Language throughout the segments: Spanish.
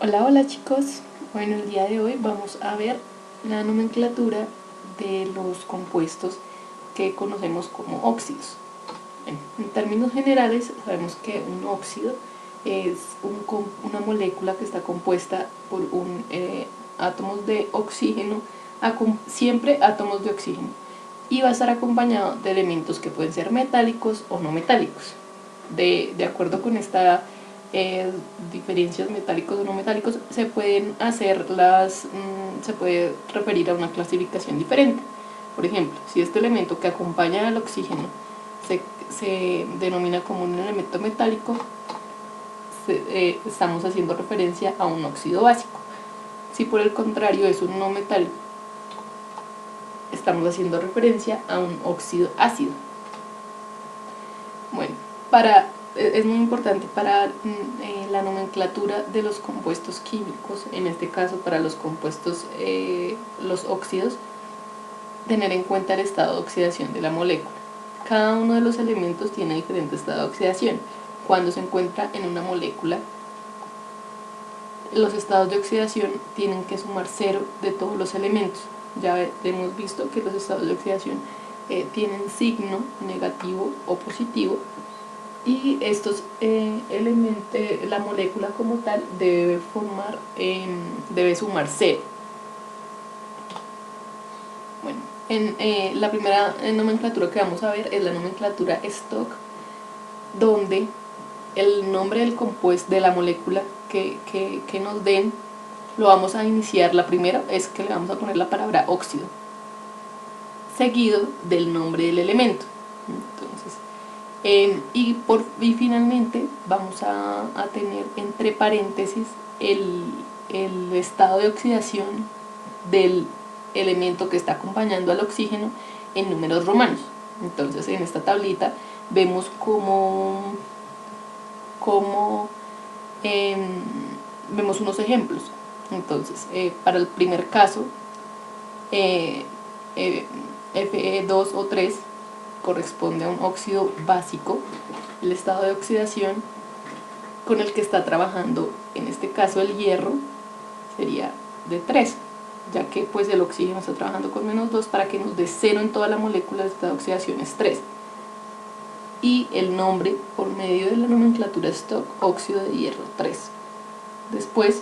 Hola, hola chicos. Bueno, el día de hoy vamos a ver la nomenclatura de los compuestos que conocemos como óxidos. En términos generales, sabemos que un óxido es una molécula que está compuesta por átomos de oxígeno, siempre átomos de oxígeno, y va a estar acompañado de elementos que pueden ser metálicos o no metálicos. De acuerdo con esta diferencias metálicos o no metálicos, se pueden se puede referir a una clasificación diferente. Por ejemplo, si este elemento que acompaña al oxígeno se denomina como un elemento metálico, estamos haciendo referencia a un óxido básico. Si por el contrario es un no metálico, estamos haciendo referencia a un óxido ácido. Bueno, es muy importante para la nomenclatura de los compuestos químicos, en este caso para los compuestos, los óxidos, tener en cuenta el estado de oxidación de la molécula. Cada uno de los elementos tiene diferente estado de oxidación. Cuando se encuentra en una molécula, los estados de oxidación tienen que sumar 0 de todos los elementos. Ya hemos visto que los estados de oxidación tienen signo negativo o positivo, y estos elementos, la molécula como tal debe sumar 0. Bueno, la primera nomenclatura que vamos a ver es la nomenclatura Stock, donde el nombre del compuesto de la molécula que nos den lo vamos a iniciar. La primera es que le vamos a poner la palabra óxido, seguido del nombre del elemento. Entonces, y finalmente vamos a tener entre paréntesis el estado de oxidación del elemento que está acompañando al oxígeno en números romanos. Entonces, en esta tablita vemos vemos unos ejemplos. Entonces, para el primer caso, Fe2 o 3 corresponde a un óxido básico. El estado de oxidación con el que está trabajando, en este caso el hierro, sería de 3, ya que pues el oxígeno está trabajando con -2 para que nos dé 0 en toda la molécula. El estado de oxidación es 3. Y el nombre, por medio de la nomenclatura Stock, óxido de hierro 3. Después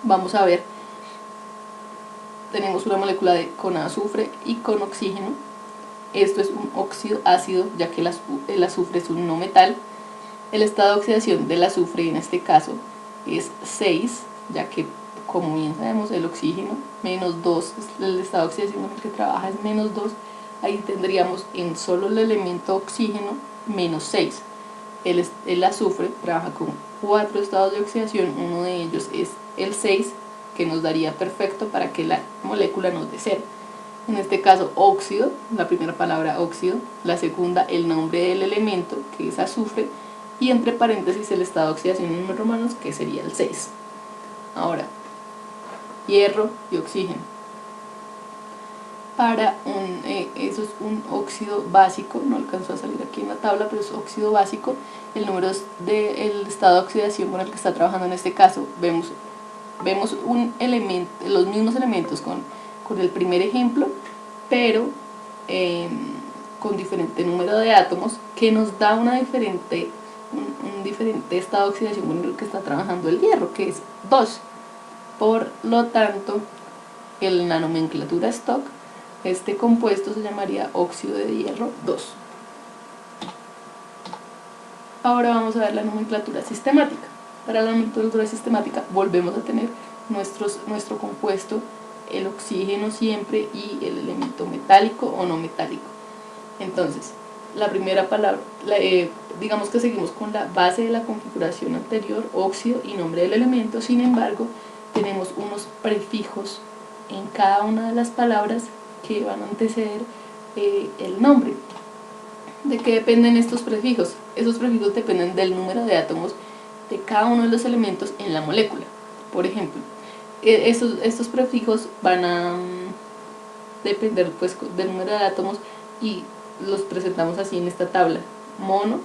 vamos a ver, tenemos una molécula con azufre y con oxígeno. Esto es un óxido ácido, ya que el azufre es un no metal. El estado de oxidación del azufre en este caso es 6, ya que, como bien sabemos, el oxígeno -2, el estado de oxidación con el que trabaja es -2. Ahí tendríamos en solo el elemento oxígeno -6. El azufre trabaja con 4 estados de oxidación, uno de ellos es el 6, que nos daría perfecto para que la molécula nos dé 0. En este caso, óxido, la primera palabra óxido, la segunda el nombre del elemento, que es azufre, y entre paréntesis el estado de oxidación en números romanos, que sería el 6. Ahora, hierro y oxígeno. Eso es un óxido básico, no alcanzó a salir aquí en la tabla, pero es óxido básico. El número del estado de oxidación con el que está trabajando en este caso, vemos los mismos elementos con el primer ejemplo, pero con diferente número de átomos, que nos da un diferente estado de oxidación con el que está trabajando el hierro, que es 2. Por lo tanto, en la nomenclatura Stock, este compuesto se llamaría óxido de hierro 2. Ahora vamos a ver la nomenclatura sistemática. Para la nomenclatura sistemática volvemos a tener nuestro compuesto, el oxígeno siempre, y el elemento metálico o no metálico. Entonces, la primera palabra, digamos que seguimos con la base de la configuración anterior, óxido y nombre del elemento. Sin embargo, tenemos unos prefijos en cada una de las palabras que van a anteceder el nombre. ¿De qué dependen estos prefijos? Esos prefijos dependen del número de átomos de cada uno de los elementos en la molécula. Por ejemplo, estos prefijos van a depender pues del número de átomos, y los presentamos así en esta tabla: mono,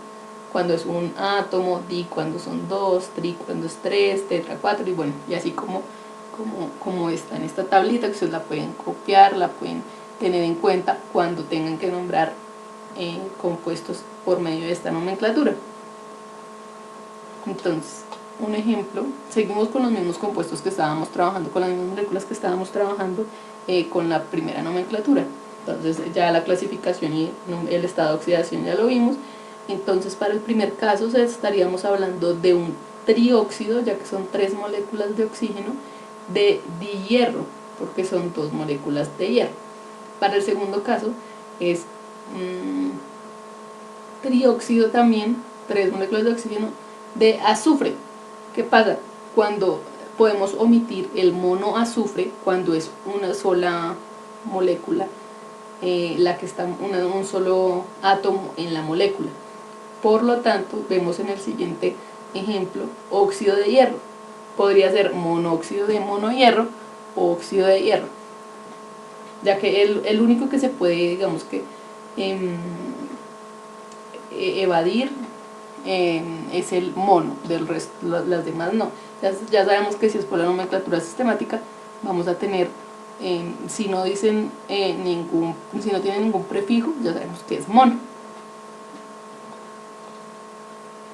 cuando es un átomo, di cuando son 2, tri cuando es 3, tetra 4, y bueno, y así como está en esta tablita, que ustedes la pueden copiar, la pueden tener en cuenta cuando tengan que nombrar compuestos por medio de esta nomenclatura. Entonces, un ejemplo, seguimos con los mismos compuestos que estábamos trabajando, con las mismas moléculas que estábamos trabajando con la primera nomenclatura. Entonces ya la clasificación y el estado de oxidación ya lo vimos. Entonces para el primer caso estaríamos hablando de un trióxido, ya que son 3 moléculas de oxígeno, de dihierro, porque son 2 moléculas de hierro. Para el segundo caso es trióxido también, 3 moléculas de oxígeno, de azufre. ¿Qué pasa? Cuando podemos omitir el monoazufre, cuando es una sola molécula, la que está un solo átomo en la molécula. Por lo tanto, vemos en el siguiente ejemplo óxido de hierro. Podría ser monóxido de monohierro o óxido de hierro, ya que el único que se puede, digamos que, evadir es el mono, del resto, las demás no. Ya sabemos que si es por la nomenclatura sistemática, vamos a tener, si no dicen si no tienen ningún prefijo, ya sabemos que es mono.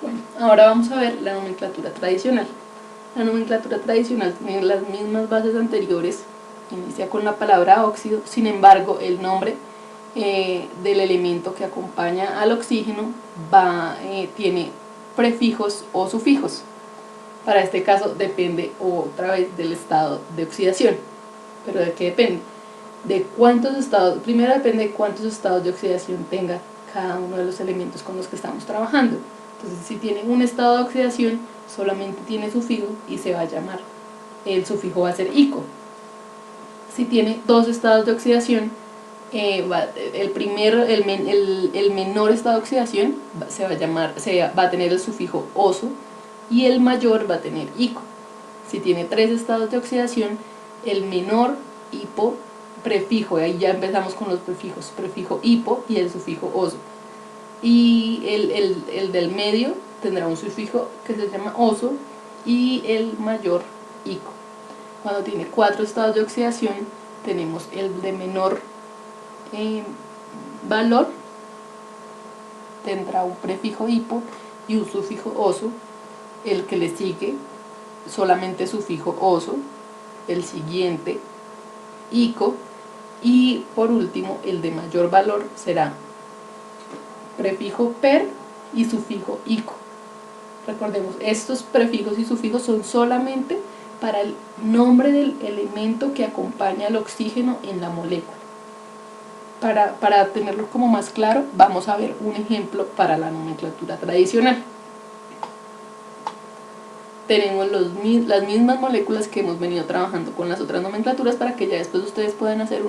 Bueno, ahora vamos a ver la nomenclatura tradicional. La nomenclatura tradicional tiene las mismas bases anteriores, inicia con la palabra óxido, sin embargo el nombre del elemento que acompaña al oxígeno tiene prefijos o sufijos. Para este caso depende otra vez del estado de oxidación. ¿Pero de qué depende? De cuántos estados, primero depende de cuántos estados de oxidación tenga cada uno de los elementos con los que estamos trabajando. Entonces si tiene un estado de oxidación, solamente tiene sufijo y se va a llamar, el sufijo va a ser ico. Si tiene 2 estados de oxidación, el menor estado de oxidación va a tener el sufijo oso y el mayor va a tener ico. Si tiene 3 estados de oxidación, el menor hipo, prefijo, ahí ya empezamos con los prefijos, prefijo hipo y el sufijo oso. Y el del medio tendrá un sufijo que se llama oso y el mayor ico. Cuando tiene 4 estados de oxidación, tenemos el de menor valor, tendrá un prefijo hipo y un sufijo oso. El que le sigue, solamente sufijo oso. El siguiente, ico. Y por último, el de mayor valor será prefijo per y sufijo ico. Recordemos, estos prefijos y sufijos son solamente para el nombre del elemento que acompaña al oxígeno en la molécula. Para tenerlo como más claro, vamos a ver un ejemplo para la nomenclatura tradicional. Tenemos las mismas moléculas que hemos venido trabajando con las otras nomenclaturas, para que ya después ustedes puedan hacer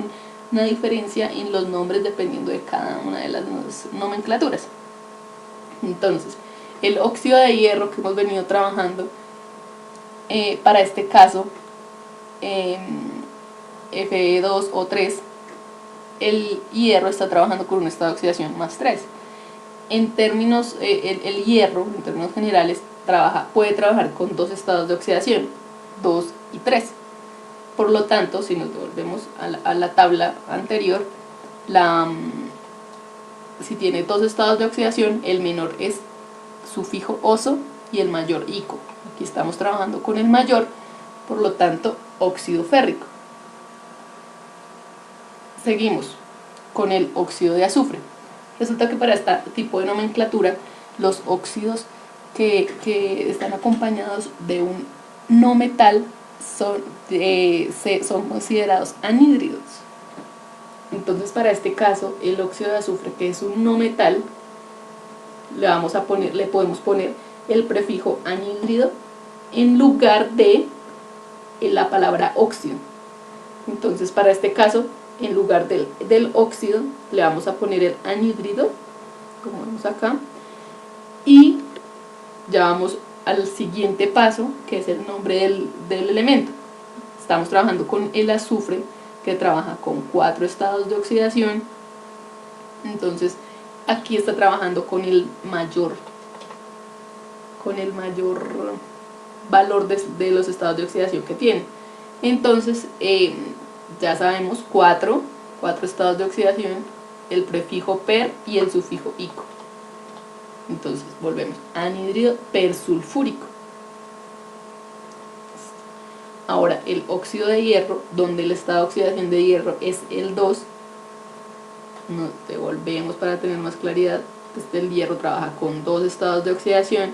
una diferencia en los nombres dependiendo de cada una de las nomenclaturas. Entonces, el óxido de hierro que hemos venido trabajando, para este caso, Fe2 o 3, el hierro está trabajando con un estado de oxidación más 3. En términos, el hierro, en términos generales, puede trabajar con 2 estados de oxidación, 2 y 3. Por lo tanto, si nos devolvemos a la tabla anterior, si tiene 2 estados de oxidación, el menor es sufijo oso y el mayor ico. Aquí estamos trabajando con el mayor, por lo tanto, óxido férrico. Seguimos con el óxido de azufre. Resulta que para este tipo de nomenclatura, los óxidos que están acompañados de un no metal son considerados anhídridos. Entonces, para este caso, el óxido de azufre, que es un no metal, le podemos poner el prefijo anhídrido en lugar de la palabra óxido. Entonces, para este caso, en lugar del óxido, le vamos a poner el anhídrido, como vemos acá, y ya vamos al siguiente paso, que es el nombre del elemento. Estamos trabajando con el azufre, que trabaja con 4 estados de oxidación. Entonces aquí está trabajando con el mayor con el mayor valor de los estados de oxidación que tiene. Entonces, ya sabemos cuatro estados de oxidación, el prefijo per y el sufijo ico. Entonces, volvemos, anhídrido persulfúrico. Ahora, el óxido de hierro, donde el estado de oxidación de hierro es el 2, nos devolvemos para tener más claridad. El hierro trabaja con 2 estados de oxidación,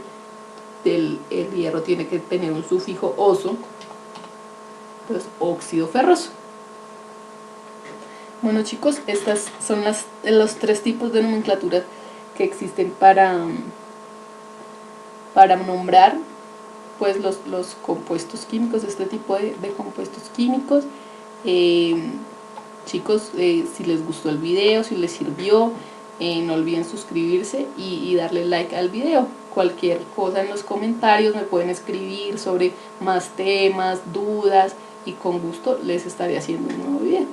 el hierro tiene que tener un sufijo oso, entonces óxido ferroso. Bueno chicos, estas son los 3 tipos de nomenclaturas que existen para nombrar pues los compuestos químicos, este tipo de compuestos químicos. Chicos, si les gustó el video, si les sirvió, no olviden suscribirse y darle like al video. Cualquier cosa en los comentarios me pueden escribir sobre más temas, dudas, y con gusto les estaré haciendo un nuevo video.